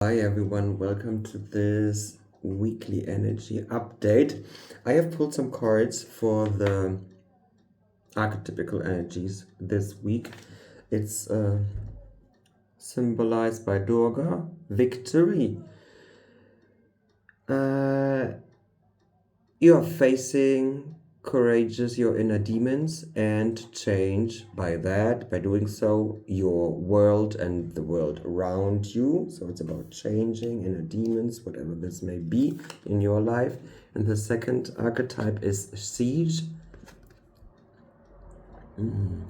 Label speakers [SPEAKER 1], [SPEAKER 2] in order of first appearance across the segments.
[SPEAKER 1] Hi everyone, welcome to this weekly energy update. I have pulled some cards for the archetypical energies this week. It's symbolized by Durga, victory. You're facing courageous your inner demons and change by doing so your world and the world around you. So it's about changing inner demons, whatever this may be in your life. And the second archetype is siege,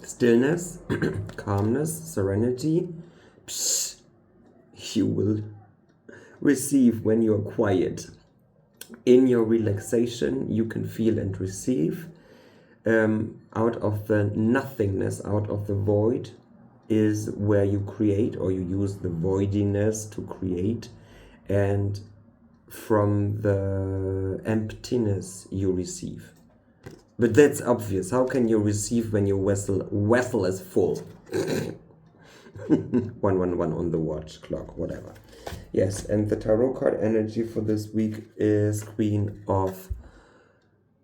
[SPEAKER 1] stillness, calmness, serenity. You will receive when you're quiet. In your relaxation, you can feel and receive. Out of the nothingness, out of the void, is where you create, or you use the voidiness to create. And from the emptiness, you receive. But that's obvious. How can you receive when your vessel is full? 111 on the watch clock, whatever. Yes, and the tarot card energy for this week is Queen of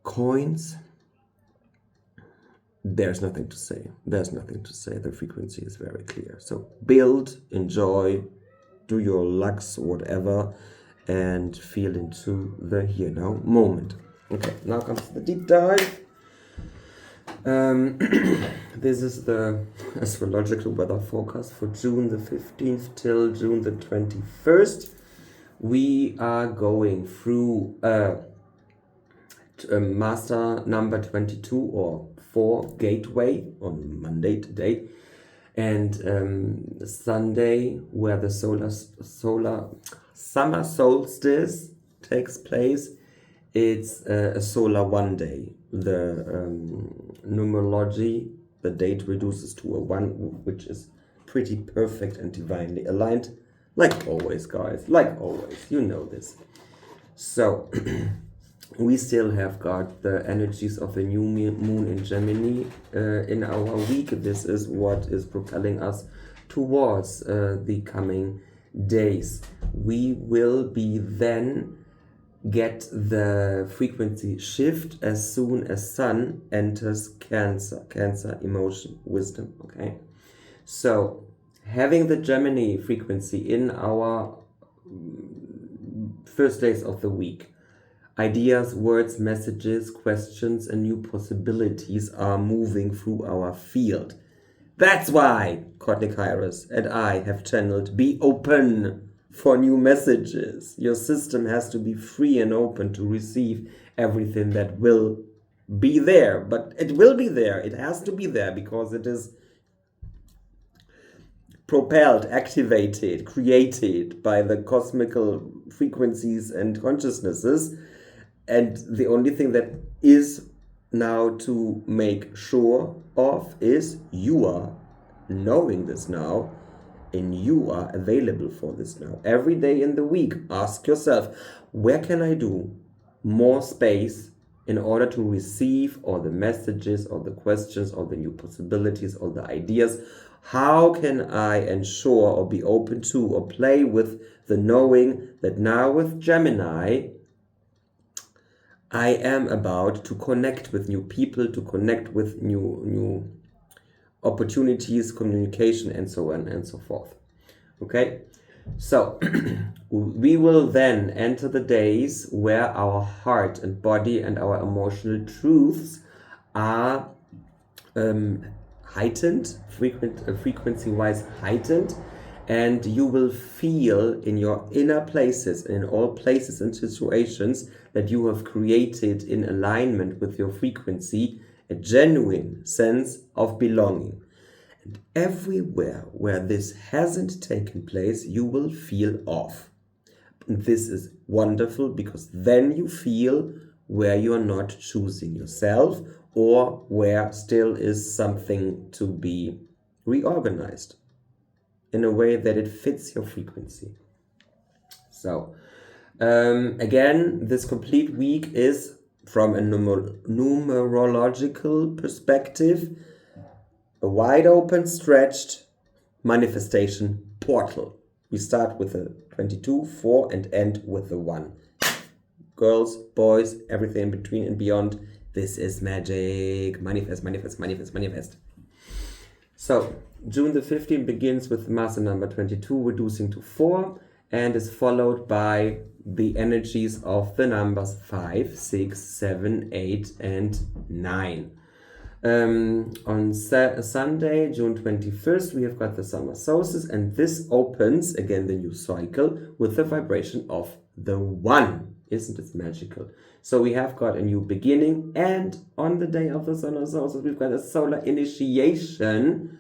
[SPEAKER 1] Coins. There's nothing to say. There's nothing to say. The frequency is very clear. So build, enjoy, do your lux, whatever, and feel into the here now moment. Okay, now comes the deep dive. This is the astrological weather forecast for June the 15th till June the 21st. We are going through master number 22 or 4 gateway on Monday today, and Sunday where the summer solstice takes place. It's a solar 1 day. The numerology, the date reduces to a 1, which is pretty perfect and divinely aligned. Like always, guys, like always, you know this. So, we still have got the energies of the new moon in Gemini in our week. This is what is propelling us towards the coming days. We will be then get the frequency shift as soon as Sun enters Cancer, emotion, wisdom, okay? So, having the Gemini frequency in our first days of the week, ideas, words, messages, questions, and new possibilities are moving through our field. That's why Courtney Kairos and I have channeled Be Open for new messages. Your system has to be free and open to receive everything that will be there. But it will be there. It has to be there because it is propelled, activated, created by the cosmical frequencies and consciousnesses. And the only thing that is now to make sure of is you are knowing this now. And you are available for this now. Every day in the week, ask yourself, where can I do more space in order to receive all the messages, all the questions, all the new possibilities, all the ideas? How can I ensure or be open to or play with the knowing that now with Gemini, I am about to connect with new people, to connect with new opportunities, communication, and so on and so forth. Okay, so we will then enter the days where our heart and body and our emotional truths are heightened, frequency-wise heightened, and you will feel in your inner places, in all places and situations that you have created in alignment with your frequency, a genuine sense of belonging. And everywhere where this hasn't taken place, you will feel off. And this is wonderful because then you feel where you're not choosing yourself or where still is something to be reorganized in a way that it fits your frequency. So, again, this complete week is from a numerological perspective, a wide open, stretched manifestation portal. We start with the 22, 4, and end with the 1. Girls, boys, everything in between and beyond. This is magic. Manifest, manifest, manifest, manifest. So, June the 15th begins with master number 22, reducing to 4, and is followed by the energies of the numbers 5, 6, 7, 8, and 9. On Sunday, June 21st, we have got the Summer Solstice, and this opens, again, the new cycle with the vibration of the 1. Isn't it magical? So we have got a new beginning, and on the day of the Solar Solstice, we've got a solar initiation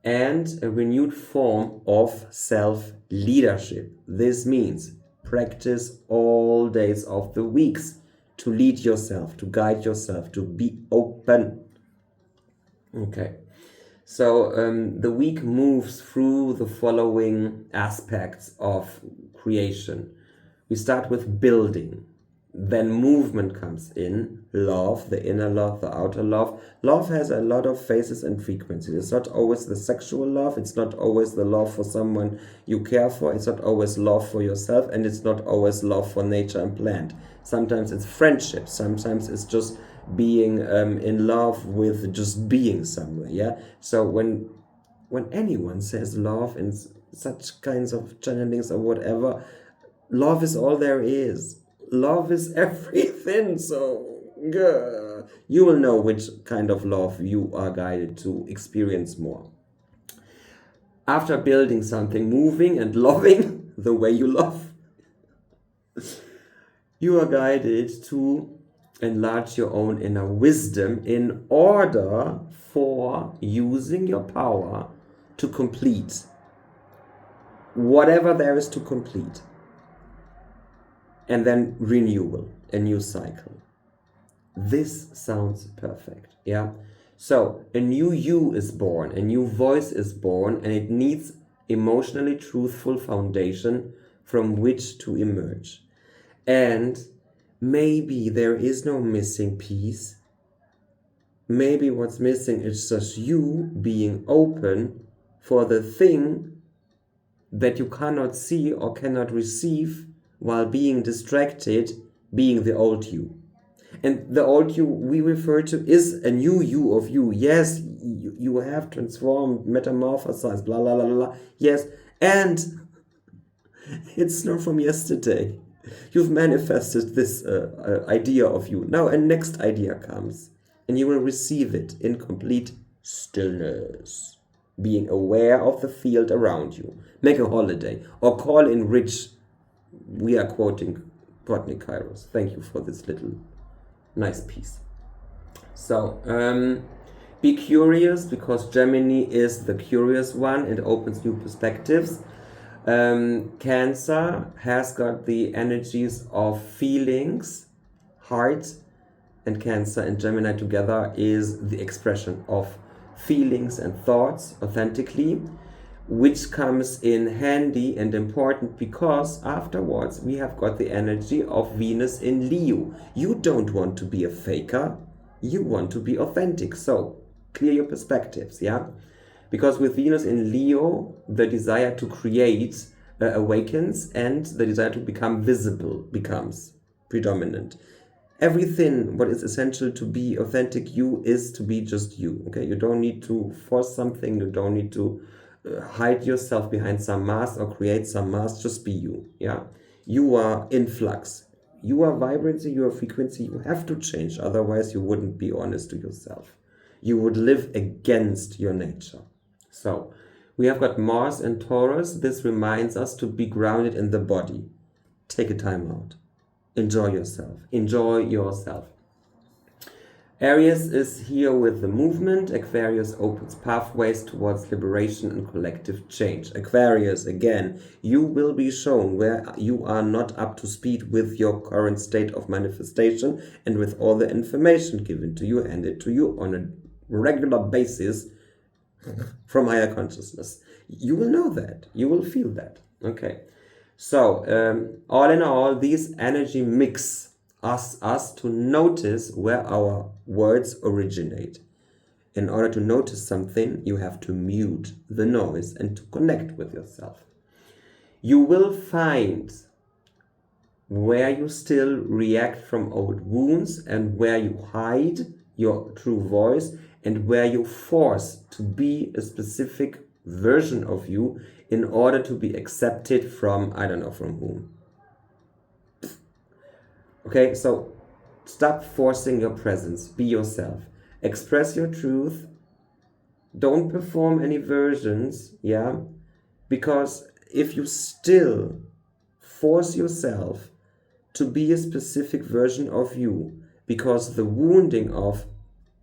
[SPEAKER 1] and a renewed form of self-leadership. This means practice all days of the weeks to lead yourself, to guide yourself, to be open. Okay, so the week moves through the following aspects of creation. We start with building, then movement comes in, love, the inner love, the outer love. Love has a lot of phases and frequencies. It's not always the sexual love, it's not always the love for someone you care for, it's not always love for yourself, and it's not always love for nature and plant. Sometimes it's friendship, sometimes it's just being in love with just being somewhere, yeah? So when anyone says love in such kinds of channelings or whatever, love is all there is. Love is everything. So you will know which kind of love you are guided to experience more. After building something, moving and loving the way you love, you are guided to enlarge your own inner wisdom in order for using your power to complete whatever there is to complete. And then renewal, a new cycle. This sounds perfect, yeah? So a new you is born, a new voice is born, and it needs emotionally truthful foundation from which to emerge. And maybe there is no missing piece. Maybe what's missing is just you being open for the thing that you cannot see or cannot receive while being distracted, being the old you. And the old you we refer to is a new you of you. Yes, you have transformed, metamorphosized, blah, blah, blah, blah. Yes, and it's not from yesterday. You've manifested this idea of you. Now a next idea comes, and you will receive it in complete stillness, being aware of the field around you. Make a holiday or call in rich. We are quoting Botnik Kairos. Thank you for this little nice piece. So, be curious, because Gemini is the curious one. It opens new perspectives. Cancer has got the energies of feelings, heart, and Cancer and Gemini together is the expression of feelings and thoughts authentically, which comes in handy and important because afterwards we have got the energy of Venus in Leo. You don't want to be a faker, you want to be authentic. So clear your perspectives, yeah? Because with Venus in Leo, the desire to create awakens and the desire to become visible becomes predominant. Everything what is essential to be authentic you is to be just you, okay? You don't need to force something, you don't need to hide yourself behind some mask or create some mask. Just be you, yeah? You are in flux. You are vibrancy, you are frequency. You have to change, otherwise you wouldn't be honest to yourself. You would live against your nature. So we have got Mars and Taurus. This reminds us to be grounded in the body. Take a time out. Enjoy yourself. Enjoy yourself. Aries is here with the movement. Aquarius opens pathways towards liberation and collective change. Aquarius, again, you will be shown where you are not up to speed with your current state of manifestation and with all the information given to you, handed to you on a regular basis from higher consciousness. You will know that. You will feel that. Okay. So, all in all, these energy mix us to notice where our words originate. In order to notice something, you have to mute the noise and to connect with yourself. You will find where you still react from old wounds and where you hide your true voice and where you force to be a specific version of you in order to be accepted from, I don't know from whom. Okay, so stop forcing your presence. Be yourself. Express your truth. Don't perform any versions, yeah? Because if you still force yourself to be a specific version of you, because the wounding of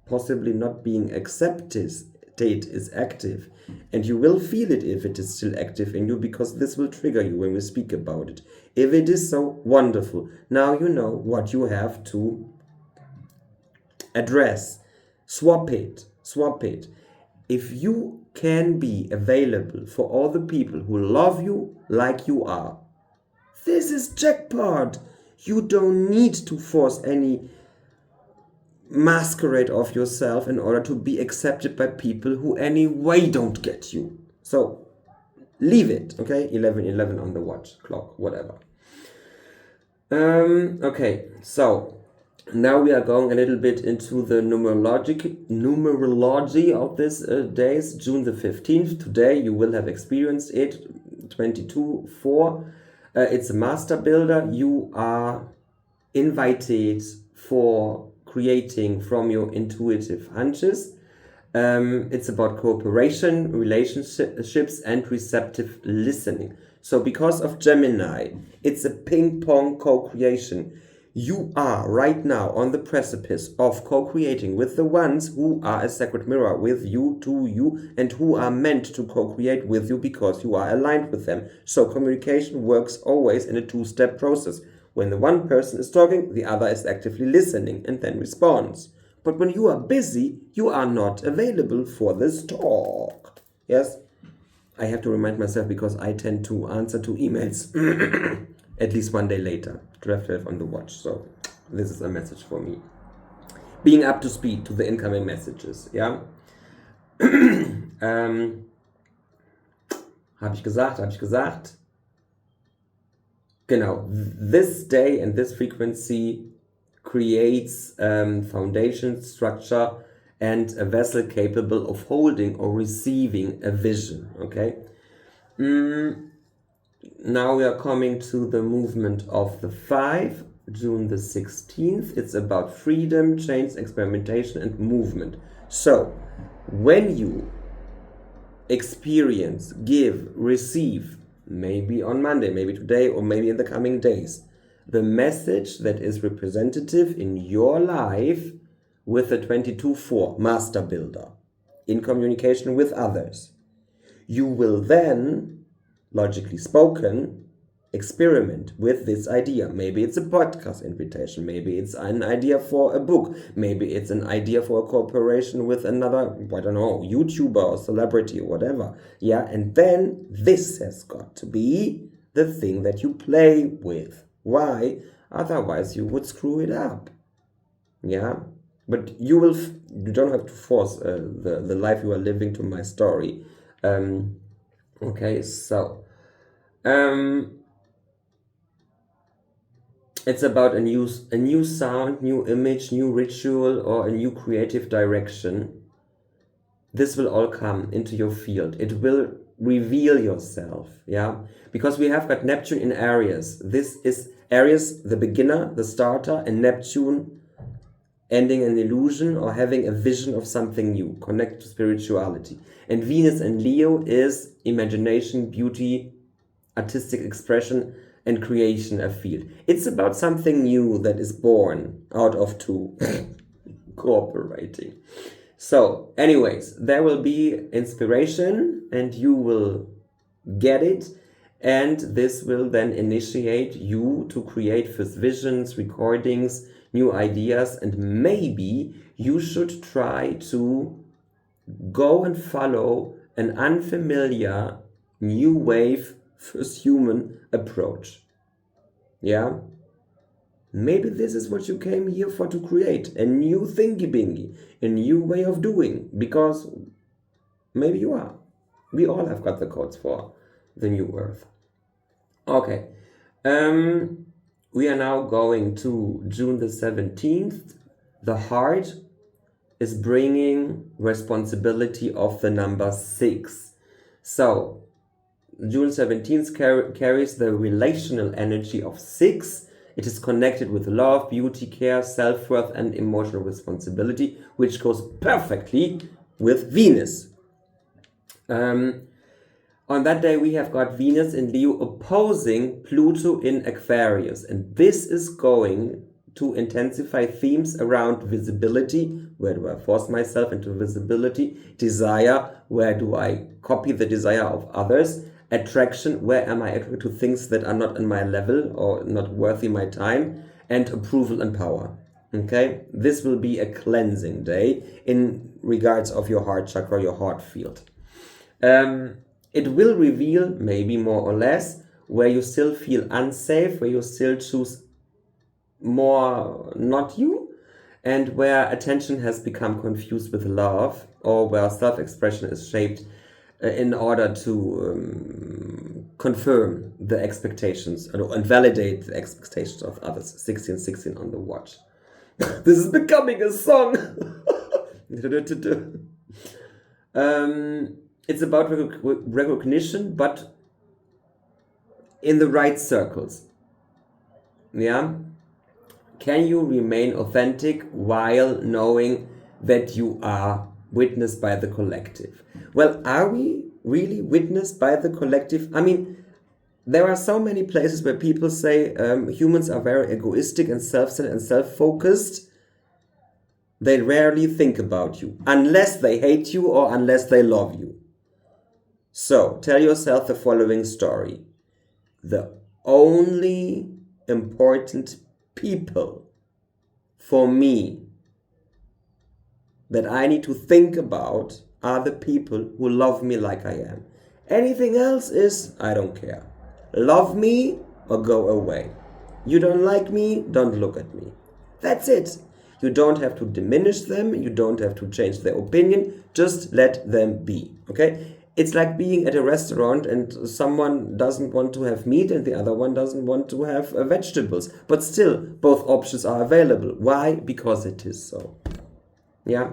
[SPEAKER 1] possibly not being accepted is active, and you will feel it if it is still active in you, because this will trigger you when we speak about it. If it is so wonderful, now you know what you have to address. Swap it. If you can be available for all the people who love you like you are, this is jackpot. You don't need to force any masquerade of yourself in order to be accepted by people who anyway don't get you. So leave it, okay? 11:11 on the watch clock, whatever. Okay, so now we are going a little bit into the numerology of this days, June the 15th. Today you will have experienced it, 22:4. It's a master builder. You are invited for creating from your intuitive hunches. It's about cooperation, relationships, and receptive listening. So because of Gemini, it's a ping-pong co-creation. You are right now on the precipice of co-creating with the ones who are a sacred mirror with you, to you, and who are meant to co-create with you because you are aligned with them. So communication works always in a two-step process. When the one person is talking, the other is actively listening and then responds. But when you are busy, you are not available for this talk. Yes? I have to remind myself because I tend to answer to emails at least one day later. 12 on the watch. So this is a message for me. Being up to speed to the incoming messages. Ja? Habe ich gesagt. Genau, this day and this frequency creates foundation, structure, and a vessel capable of holding or receiving a vision, okay? Now we are coming to the movement of the 5, June the 16th. It's about freedom, change, experimentation, and movement. So, when you experience, give, receive, maybe on Monday, maybe today, or maybe in the coming days, the message that is representative in your life with the 22:4 master builder in communication with others, you will then, logically spoken, experiment with this idea. Maybe it's a podcast invitation, maybe it's an idea for a book, maybe it's an idea for a cooperation with another, I don't know, YouTuber or celebrity or whatever. Yeah, and then this has got to be the thing that you play with. Why? Otherwise you would screw it up. Yeah, but you don't have to force the life you are living to my story. Okay, so it's about a new sound, new image, new ritual, or a new creative direction. This will all come into your field. It will reveal yourself, yeah? Because we have got Neptune in Aries. This is Aries, the beginner, the starter, and Neptune ending an illusion or having a vision of something new, connect to spirituality. And Venus and Leo is imagination, beauty, artistic expression, and creation, a field. It's about something new that is born out of two cooperating. So, anyways, there will be inspiration and you will get it, and this will then initiate you to create first visions, recordings, new ideas, and maybe you should try to go and follow an unfamiliar new wave first human approach. Yeah? Maybe this is what you came here for, to create a new thingy-bingy, a new way of doing, because maybe you are. We all have got the codes for the new earth. Okay. We are now going to June the 17th. The heart is bringing responsibility of the number 6. So, June 17th carries the relational energy of 6. It is connected with love, beauty, care, self-worth, and emotional responsibility, which goes perfectly with Venus. On that day, we have got Venus in Leo opposing Pluto in Aquarius. And this is going to intensify themes around visibility. Where do I force myself into visibility? Desire. Where do I copy the desire of others? Attraction. Where am I attracted to things that are not on my level or not worthy my time? And approval and power. Okay? This will be a cleansing day in regards of your heart chakra, your heart field. It will reveal, maybe more or less, where you still feel unsafe, where you still choose more not you, and where attention has become confused with love, or where self-expression is shaped in order to confirm the expectations and validate the expectations of others. 1616 on the watch. This is becoming a song. It's about recognition, but in the right circles. Yeah? Can you remain authentic while knowing that you are witnessed by the collective? Well, are we really witnessed by the collective? I mean, there are so many places where people say humans are very egoistic and self-centered and self-focused. They rarely think about you, unless they hate you or unless they love you. So, tell yourself the following story. The only important people for me that I need to think about are the people who love me like I am. Anything else is, I don't care. Love me or go away. You don't like me, don't look at me. That's it. You don't have to diminish them. You don't have to change their opinion. Just let them be. Okay? It's like being at a restaurant and someone doesn't want to have meat and the other one doesn't want to have vegetables. But still, both options are available. Why? Because it is so. Yeah?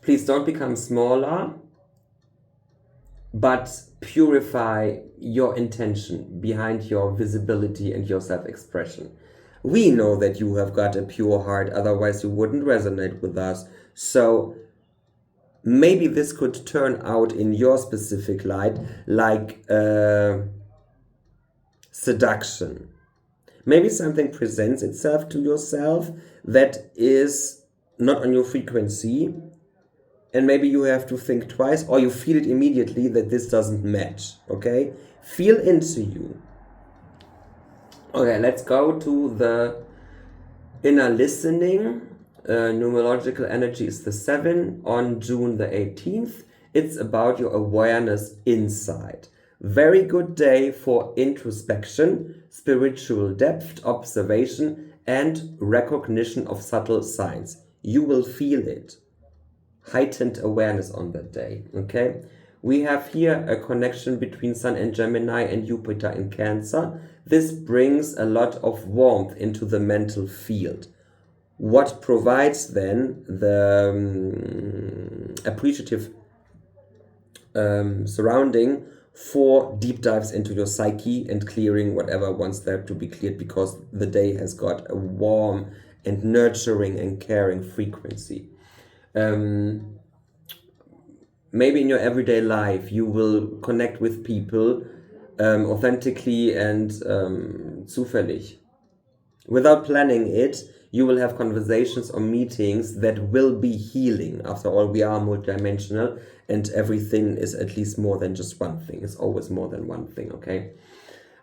[SPEAKER 1] Please don't become smaller, but purify your intention behind your visibility and your self-expression. We know that you have got a pure heart, otherwise you wouldn't resonate with us. So maybe this could turn out in your specific light like seduction. Maybe something presents itself to yourself that is not on your frequency, and maybe you have to think twice, or you feel it immediately that this doesn't match. Okay? Feel into you. Okay, let's go to the inner listening. Numerological energy is the 7 on June the 18th. It's about your awareness inside. Very good day for introspection, spiritual depth, observation, and recognition of subtle signs. You will feel it. Heightened awareness on that day. Okay? We have here a connection between Sun and Gemini and Jupiter in Cancer. This brings a lot of warmth into the mental field. What provides then the appreciative surrounding for deep dives into your psyche and clearing whatever wants there to be cleared, because the day has got a warm and nurturing and caring frequency. Maybe in your everyday life you will connect with people authentically and zufällig. Without planning it, you will have conversations or meetings that will be healing. After all, we are multidimensional and everything is at least more than just one thing. It's always more than one thing, okay?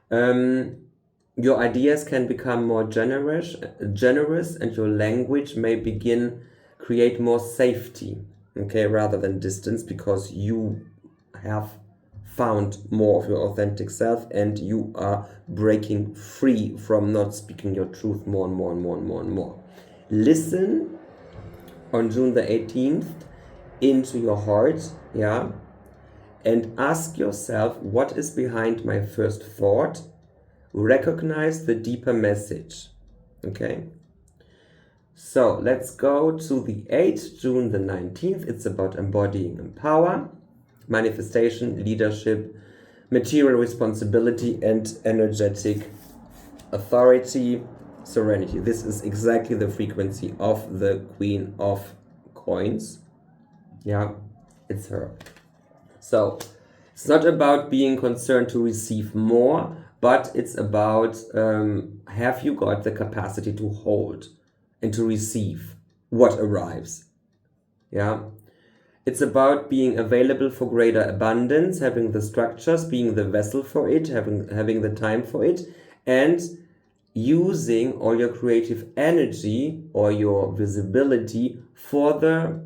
[SPEAKER 1] Your ideas can become more generous and your language may create more safety, okay, rather than distance, because you have found more of your authentic self and you are breaking free from not speaking your truth more and more and more and more and more. Listen on June the 18th into your heart, yeah, and ask yourself, what is behind my first thought? Recognize the deeper message. Okay? So let's go to the 8th, June the 19th. It's about embodying power, manifestation, leadership, material responsibility, and energetic authority, serenity. This is exactly the frequency of the Queen of Coins. Yeah, it's her. So it's not about being concerned to receive more, but it's about have you got the capacity to hold and to receive what arrives. Yeah. It's about being available for greater abundance, having the structures, being the vessel for it, having the time for it, and using all your creative energy or your visibility for the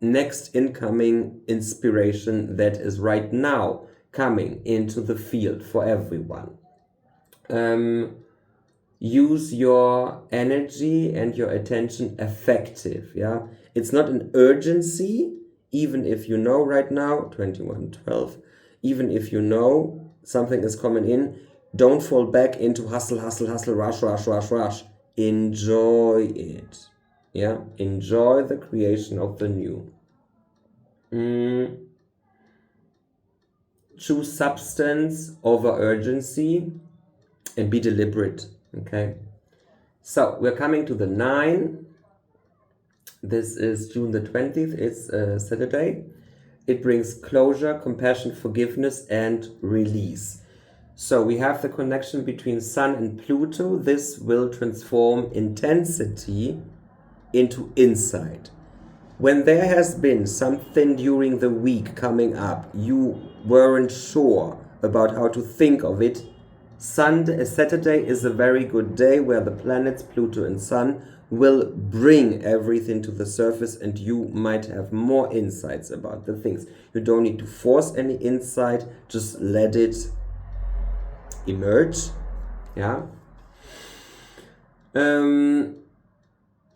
[SPEAKER 1] next incoming inspiration that is right now coming into the field for everyone. Use your energy and your attention effective. Yeah, it's not an urgency, even if you know right now 21:12, even if you know something is coming in, don't fall back into hustle, rush. Enjoy it. Yeah, enjoy the creation of the new. Choose substance over urgency and be deliberate. Okay, so we're coming to the 9. This is June the 20th. It's Saturday. It brings closure, compassion, forgiveness, and release. So we have the connection between Sun and Pluto. This will transform intensity into insight. When there has been something during the week coming up, you weren't sure about how to think of it, Saturday is a very good day where the planets Pluto and Sun will bring everything to the surface, and you might have more insights about the things. You don't need to force any insight, just let it emerge. Yeah.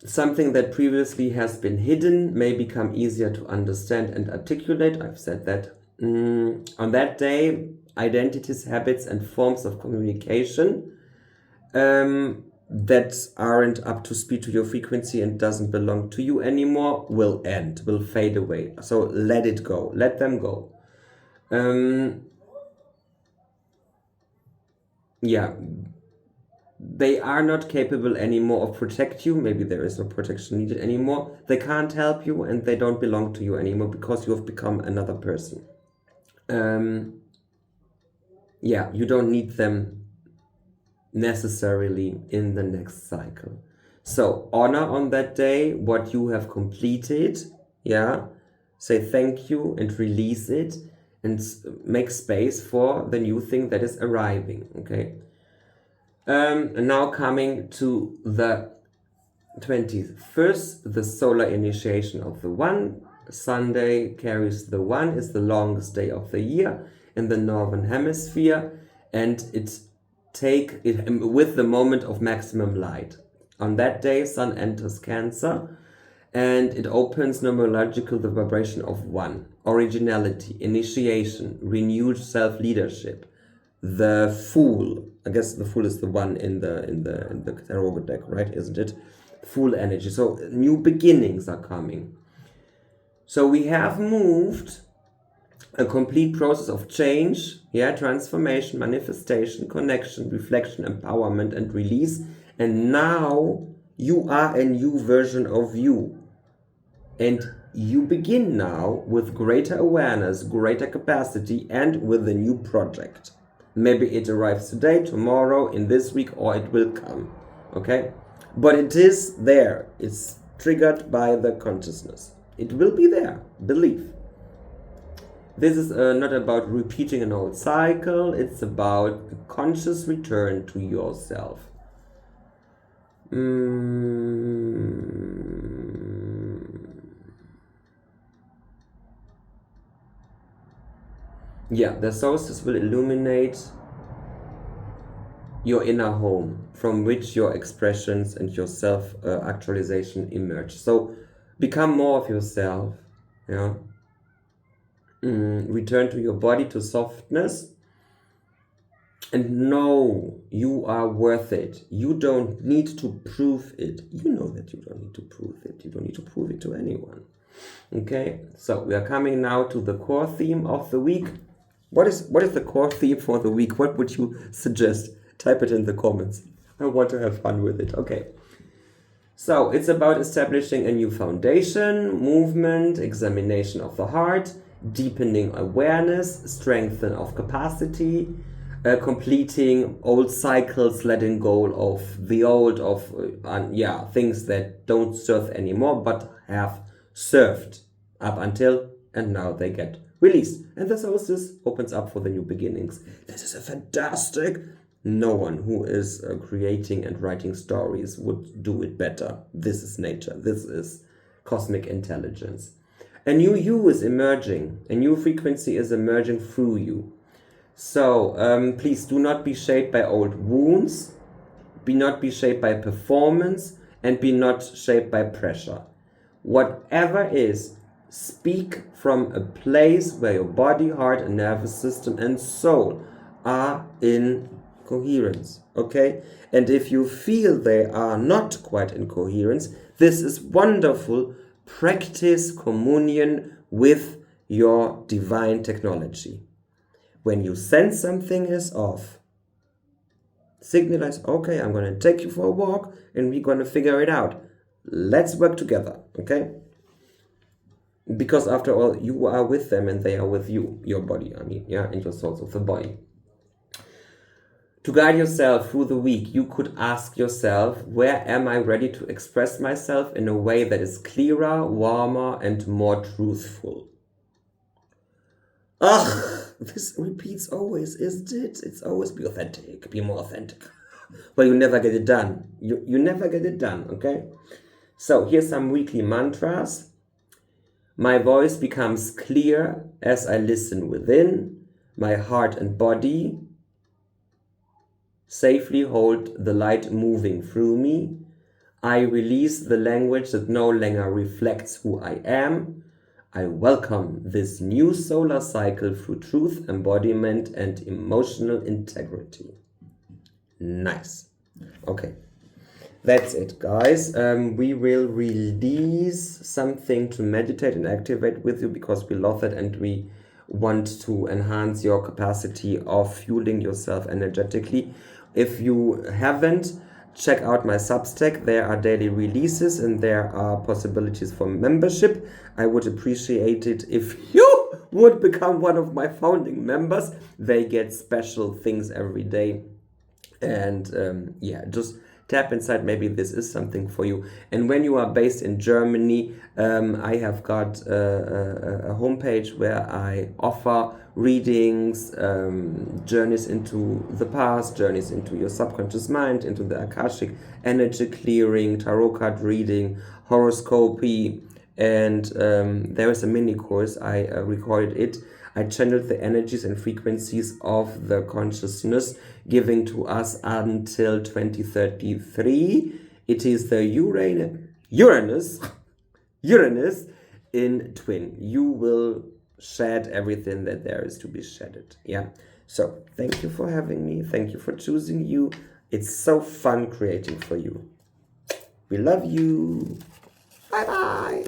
[SPEAKER 1] Something that previously has been hidden may become easier to understand and articulate. I've said that. On that day, identities, habits, and forms of communication that aren't up to speed to your frequency and doesn't belong to you anymore will end, will fade away. So let it go. Let them go. Yeah. They are not capable anymore of protect you. Maybe there is no protection needed anymore. They can't help you and they don't belong to you anymore because you have become another person. Yeah, you don't need them necessarily in the next cycle. So honor on that day what you have completed. Yeah, say thank you and release it and make space for the new thing that is arriving. Okay. Now coming to the 21st, the solar initiation of the One. Sunday carries the One, is the longest day of the year in the northern hemisphere, and it with the moment of maximum light. On that day, Sun enters Cancer, and it opens numerological the vibration of One, originality, initiation, renewed self-leadership. The Fool, I guess the Fool is the one in the tarot deck, right? Isn't it? Fool energy. So new beginnings are coming. So we have moved a complete process of change, yeah, transformation, manifestation, connection, reflection, empowerment, and release. And now you are a new version of you. And you begin now with greater awareness, greater capacity, and with a new project. Maybe it arrives today, tomorrow, in this week, or it will come. Okay? But it is there. It's triggered by the consciousness. It will be there. Believe. This is not about repeating an old cycle. It's about a conscious return to yourself. Yeah, the solstice will illuminate your inner home from which your expressions and your self-actualization emerge. So become more of yourself. Yeah. return to your body, to softness, and know you are worth it. You don't need to prove it. You know that you don't need to prove it. You don't need to prove it to anyone. Okay, so we are coming now to the core theme of the week. What is the core theme for the week? What would you suggest? Type it in the comments. I want to have fun with it. Okay. So it's about establishing a new foundation, movement, examination of the heart, deepening awareness, strengthen of capacity, completing old cycles, letting go of the old, things that don't serve anymore, but have served up until and now they get released. And the solstice opens up for the new beginnings. This is a fantastic. No one who is creating and writing stories would do it better. This is nature. This is cosmic intelligence. A new you is emerging. A new frequency is emerging through you. So please do not be shaped by old wounds. Be not be shaped by performance, and be not shaped by pressure. Whatever is, speak from a place where your body, heart, and nervous system and soul are in coherence, okay? And if you feel they are not quite in coherence, this is wonderful. Practice communion with your divine technology. When you sense something is off, signalize, okay, I'm going to take you for a walk and we're going to figure it out. Let's work together, okay? Because after all, you are with them and they are with you, your body, and your soul of the body. To guide yourself through the week, you could ask yourself, where am I ready to express myself in a way that is clearer, warmer, and more truthful? This repeats always, isn't it? It's always be authentic, be more authentic. Well, you never get it done. You never get it done, okay? So here's some weekly mantras. My voice becomes clear as I listen within. My heart and body safely hold the light moving through me. I release the language that no longer reflects who I am. I welcome this new solar cycle through truth, embodiment, and emotional integrity. Nice. Okay. That's it, guys. We will release something to meditate and activate with you because we love it and we want to enhance your capacity of fueling yourself energetically. If you haven't, check out my Substack. There are daily releases and there are possibilities for membership. I would appreciate it if you would become one of my founding members. They get special things every day. And just tap inside. Maybe this is something for you. And when you are based in Germany, I have got a homepage where I offer readings, journeys into the past, journeys into your subconscious mind, into the Akashic, energy clearing, tarot card reading, horoscopy, and there is a mini course. I recorded it. I channeled the energies and frequencies of the consciousness giving to us until 2033. It is the Uranus in twin. You will shed everything that there is to be shedded. Yeah. So thank you for having me. Thank you for choosing you. It's so fun creating for you. We love you. Bye bye.